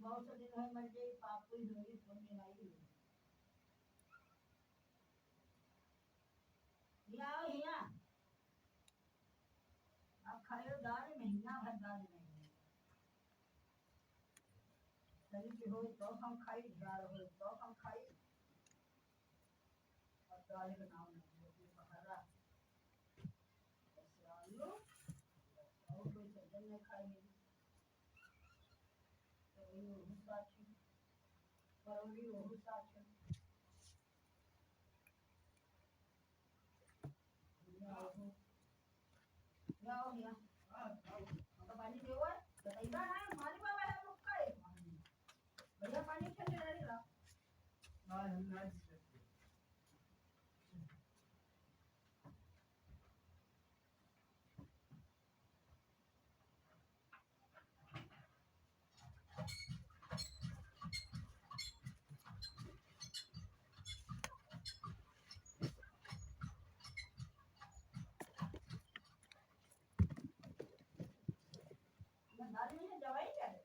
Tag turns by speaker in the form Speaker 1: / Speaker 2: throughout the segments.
Speaker 1: बहुत दिन है म्हणजे पापू धोरी फोन आई या हिया अब खायो दाल महीना भर दाल नहीं शरीर के हो तो हम खाई दाल हो तो हम खाई अब दाल का नाम नहीं है बहरा बस आलू और कोई सब्जी नहीं खाएंगे तो ये हुस्सा परवली हुस्सा या हिया तो पानी देवा तो इधर ना मारी बाबा है लोग का भैया पानी चले रहेगा हां ना दाल में दवाई क्या है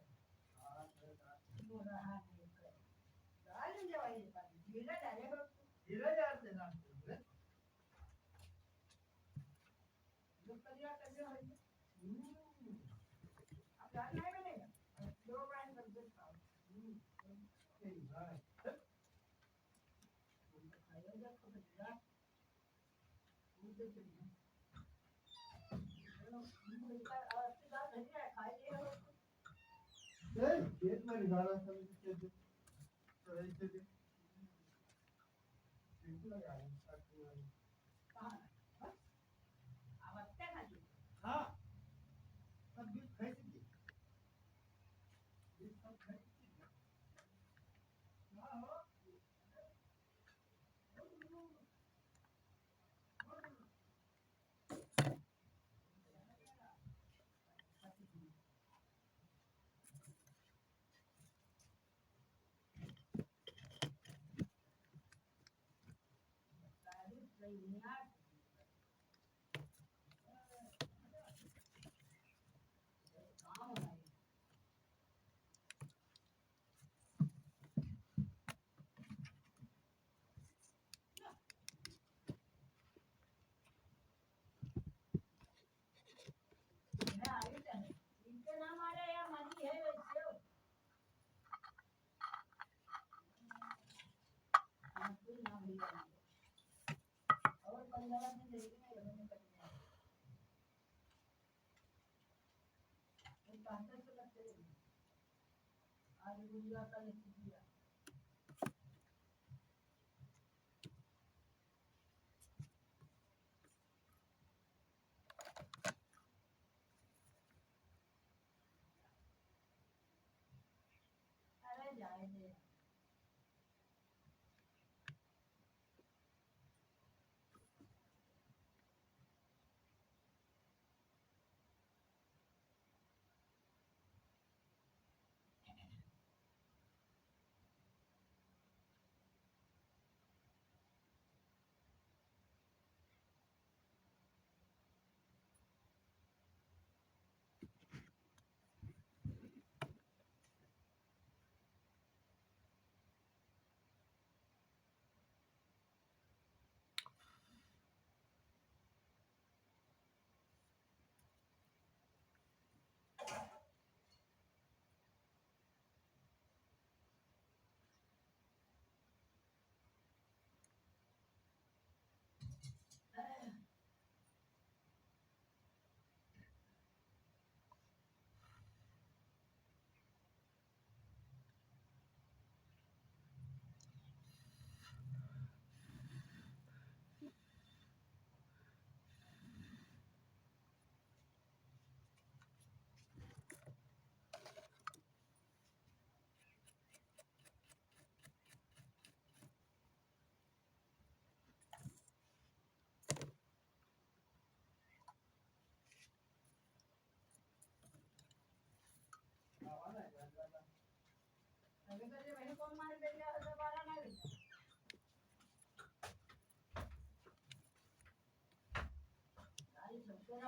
Speaker 1: हां वो रहा है दाल में दवाई जीरा डालेगा जीरा डालते ना जो कलिया कलिया है अब दाल नहीं बनेगा दो बार कर दे खाओ सही बात खाया जा तो जा मुझे चाहिए खेत में निकाला सब खेत चढ़ाई से खेत लगा है कहां अब अच्छा खाती हां सब बीज खाई थी बीज सब खाई थी हां हो इनके नाम आ रहा है मनी है वैसे कोई नाम नहीं और 15 दिन रहेंगे ना कट जाए तो कहां से लगते हैं आज गुड़िया का लिख दिया अरे जाए दे अभी तो ये वही कौन मार दे गया दोबारा नहीं गाड़ी सबसे